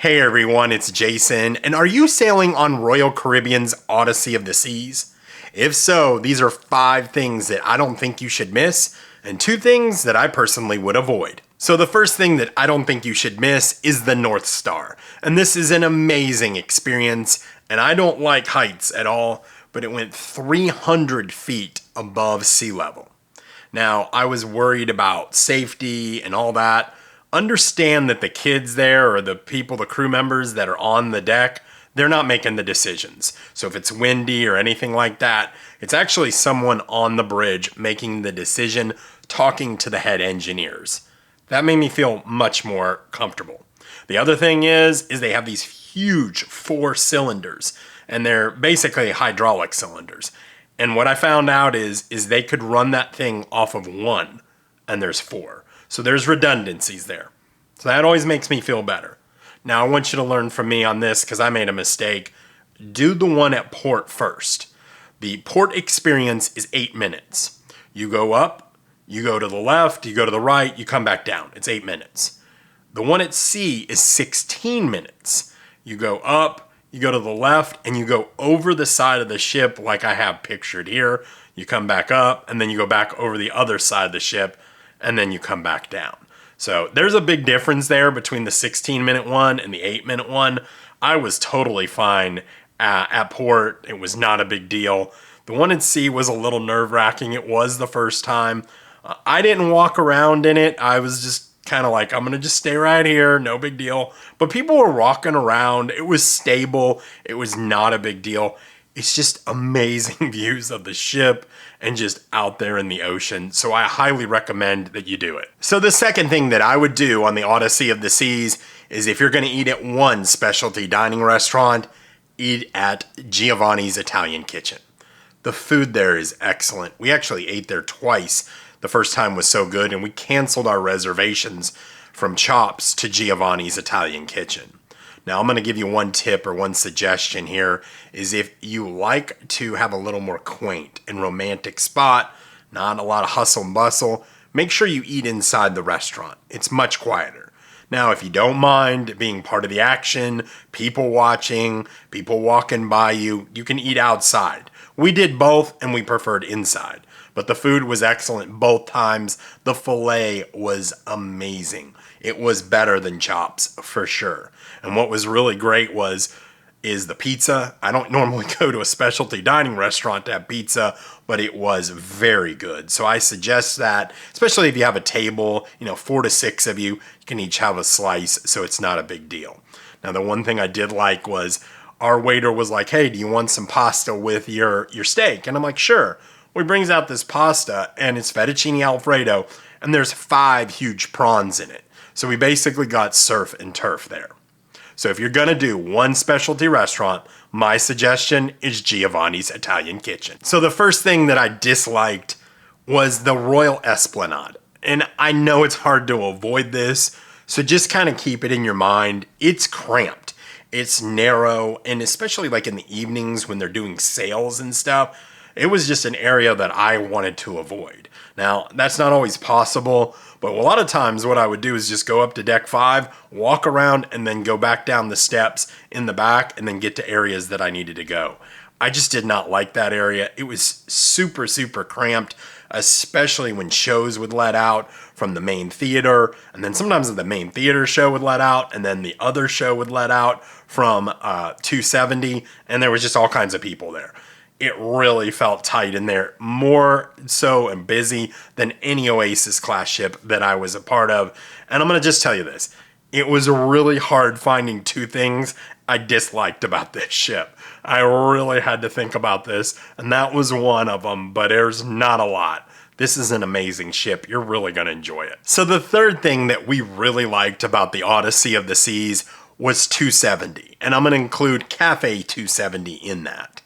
Hey everyone, it's Jason, and are you sailing on Royal Caribbean's Odyssey of the Seas? If so, these are 5 things that I don't think you should miss, and 2 things that I personally would avoid. So the first thing that I don't think you should miss is the North Star, and this is an amazing experience, and I don't like heights at all, but it went 300 feet above sea level. Now, I was worried about safety and all that. Understand that the kids there or the people, the crew members that are on the deck, they're not making the decisions. So if it's windy or anything like that, it's actually someone on the bridge making the decision, talking to the head engineers. That made me feel much more comfortable. The other thing is they have these huge 4 cylinders, and they're basically hydraulic cylinders. And what I found out is they could run that thing off of 1, and there's 4. So there's redundancies there. So that always makes me feel better. Now I want you to learn from me on this because I made a mistake. Do the one at port first. The port experience is 8 minutes. You go up, you go to the left, you go to the right, you come back down. It's 8 minutes. The one at sea is 16 minutes. You go up, you go to the left, and you go over the side of the ship like I have pictured here. You come back up, and then you go back over the other side of the ship, and then you come back down. So there's a big difference there between the 16-minute one and the 8-minute one. I was totally fine at port. It was not a big deal. The one at sea was a little nerve-wracking. It was the first time. I didn't walk around in it. I was just kind of like, I'm going to just stay right here. No big deal. But people were walking around. It was stable. It was not a big deal. It's just amazing views of the ship and just out there in the ocean. So I highly recommend that you do it. So the second thing that I would do on the Odyssey of the Seas is if you're going to eat at one specialty dining restaurant, eat at Giovanni's Italian Kitchen. The food there is excellent. We actually ate there twice. The first time was so good, and we canceled our reservations from Chops to Giovanni's Italian Kitchen. Now, I'm going to give you one tip or one suggestion here is if you like to have a little more quaint and romantic spot, not a lot of hustle and bustle, make sure you eat inside the restaurant. It's much quieter. Now, if you don't mind being part of the action, people watching, people walking by you, you can eat outside. We did both and we preferred inside. But the food was excellent both times. The filet was amazing. It was better than Chops for sure. And what was really great is the pizza. I don't normally go to a specialty dining restaurant to have pizza, but it was very good. So I suggest that, especially if you have a table, 4 to 6 of you, you can each have a slice, so it's not a big deal. Now, the one thing I did like was our waiter was like, hey, do you want some pasta with your steak? And I'm like, sure. Well, he brings out this pasta, and it's fettuccine alfredo, and there's 5 huge prawns in it. So we basically got surf and turf there. So if you're going to do one specialty restaurant, my suggestion is Giovanni's Italian Kitchen. So the first thing that I disliked was the Royal Esplanade. And I know it's hard to avoid this, so just kind of keep it in your mind. It's cramped. It's narrow, and especially like in the evenings when they're doing sales and stuff, it was just an area that I wanted to avoid. Now, that's not always possible, but a lot of times what I would do is just go up to deck 5, walk around, and then go back down the steps in the back and then get to areas that I needed to go. I just did not like that area. It was super, super cramped, especially when shows would let out from the main theater, and then sometimes the main theater show would let out, and then the other show would let out from 270, and there was just all kinds of people there. It really felt tight in there, more so and busy than any Oasis class ship that I was a part of. And I'm going to just tell you this. It was really hard finding 2 things I disliked about this ship. I really had to think about this, and that was one of them, but there's not a lot. This is an amazing ship. You're really going to enjoy it. So the third thing that we really liked about the Odyssey of the Seas was 270, and I'm going to include Cafe 270 in that.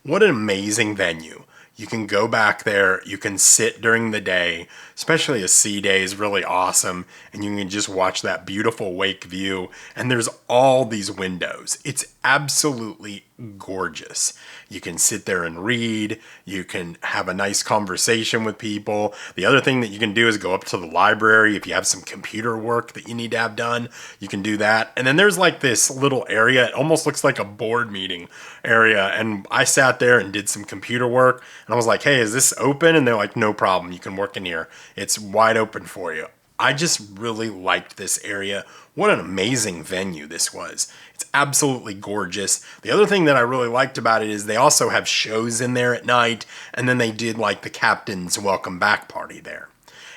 What an amazing venue. You can go back there, you can sit during the day, especially a sea day, is really awesome. And you can just watch that beautiful wake view. And there's all these windows. It's absolutely gorgeous. You can sit there and read. You can have a nice conversation with people. The other thing that you can do is go up to the library. If you have some computer work that you need to have done, you can do that. And then there's like this little area. It almost looks like a board meeting area. And I sat there and did some computer work. And I was like, hey, is this open? And they're like, no problem. You can work in here. It's wide open for you. I just really liked this area. What an amazing venue this was. It's absolutely gorgeous. The other thing that I really liked about it is they also have shows in there at night, and then they did like the captain's welcome back party there.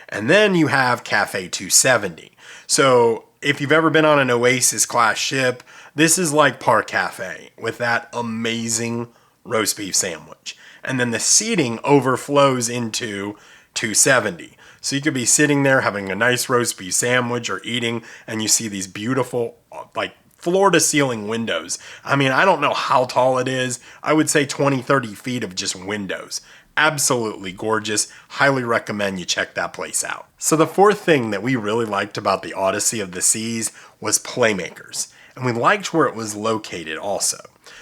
And then you have Cafe 270. So if you've ever been on an Oasis class ship, this is like Park Cafe with that amazing roast beef sandwich. And then the seating overflows into 270. So you could be sitting there having a nice roast beef sandwich or eating, and you see these beautiful, like, floor to ceiling windows. I mean, I don't know how tall it is. I would say 20, 30 feet of just windows. Absolutely gorgeous. Highly recommend you check that place out. So the fourth thing that we really liked about the Odyssey of the Seas was Playmakers. And we liked where it was located also.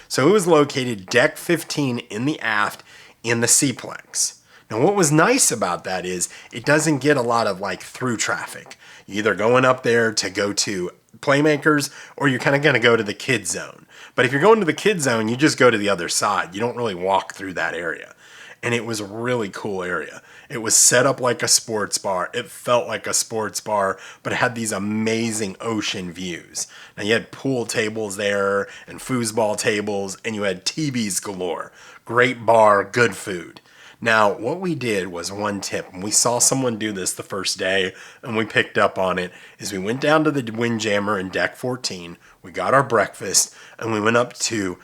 So it was located deck 15 in the aft in the Seaplex. Now, what was nice about that is it doesn't get a lot of like through traffic. You're either going up there to go to Playmakers or you're kind of going to go to the kid zone. But if you're going to the kid zone, you just go to the other side. You don't really walk through that area. And it was a really cool area. It was set up like a sports bar. It felt like a sports bar, but it had these amazing ocean views. Now, you had pool tables there and foosball tables, and you had TVs galore. Great bar, good food. Now, what we did was one tip, and we saw someone do this the first day, and we picked up on it, is we went down to the Windjammer in deck 14, we got our breakfast, and we went up to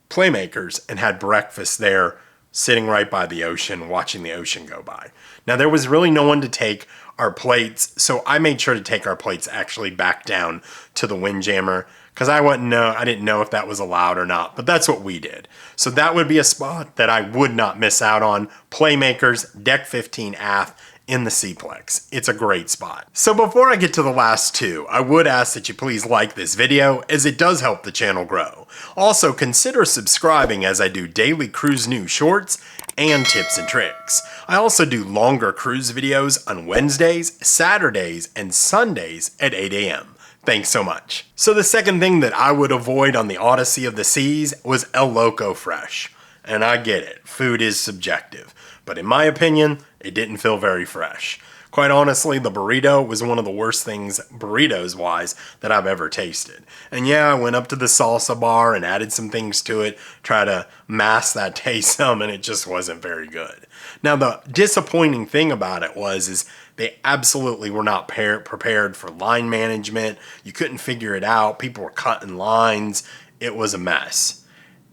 Playmakers and had breakfast there, sitting right by the ocean, watching the ocean go by. Now, there was really no one to take our plates, so I made sure to take our plates actually back down to the Windjammer, because I didn't know if that was allowed or not, but that's what we did. So that would be a spot that I would not miss out on. Playmakers, deck 15 aft in the Seaplex. It's a great spot. So before I get to the last two, I would ask that you please like this video, as it does help the channel grow. Also, consider subscribing, as I do daily cruise news shorts and tips and tricks. I also do longer cruise videos on Wednesdays, Saturdays, and Sundays at 8 a.m. Thanks so much. So the second thing that I would avoid on the Odyssey of the Seas was El Loco Fresh. And I get it, food is subjective. But in my opinion, it didn't feel very fresh. Quite honestly, the burrito was one of the worst things, burritos-wise, that I've ever tasted. And yeah, I went up to the salsa bar and added some things to it, try to mask that taste some, and it just wasn't very good. Now, the disappointing thing about it is they absolutely were not prepared for line management. You couldn't figure it out. People were cutting lines. It was a mess.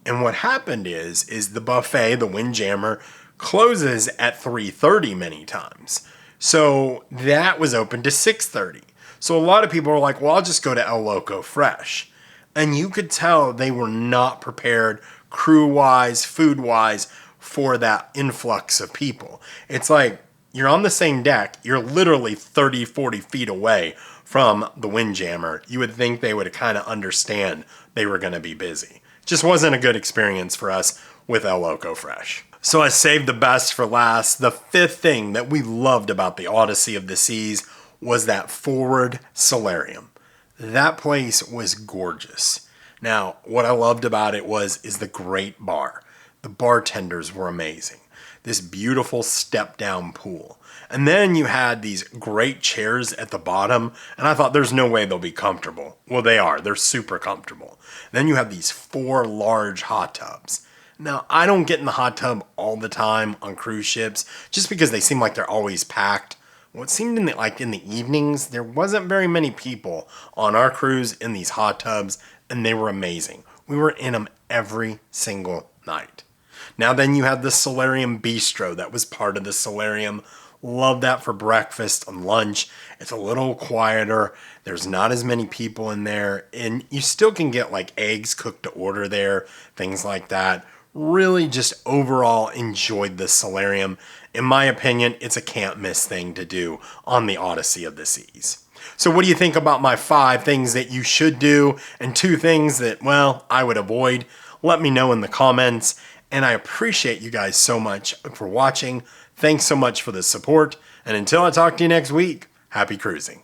And what happened is the buffet, the Windjammer, closes at 3:30 many times. So that was open to 6:30. So a lot of people were like, well, I'll just go to El Loco Fresh. And you could tell they were not prepared crew-wise, food-wise, for that influx of people. It's like you're on the same deck. You're literally 30, 40 feet away from the Windjammer. You would think they would kind of understand they were going to be busy. Just wasn't a good experience for us with El Loco Fresh. So I saved the best for last. The fifth thing that we loved about the Odyssey of the Seas was that forward Solarium. That place was gorgeous. Now, what I loved about it is the great bar. The bartenders were amazing. This beautiful step-down pool. And then you had these great chairs at the bottom, and I thought there's no way they'll be comfortable. Well, they are. They're super comfortable. Then you have these 4 large hot tubs. Now, I don't get in the hot tub all the time on cruise ships, just because they seem like they're always packed. Well, it seemed like in the evenings, there wasn't very many people on our cruise in these hot tubs, and they were amazing. We were in them every single night. Now then you have the Solarium Bistro that was part of the Solarium. Love that for breakfast and lunch. It's a little quieter. There's not as many people in there. And you still can get like eggs cooked to order there, things like that. Really just overall enjoyed the Solarium. In my opinion, it's a can't miss thing to do on the Odyssey of the Seas. So what do you think about my 5 things that you should do and 2 things that, well, I would avoid? Let me know in the comments. And I appreciate you guys so much for watching. Thanks so much for the support. And until I talk to you next week, happy cruising.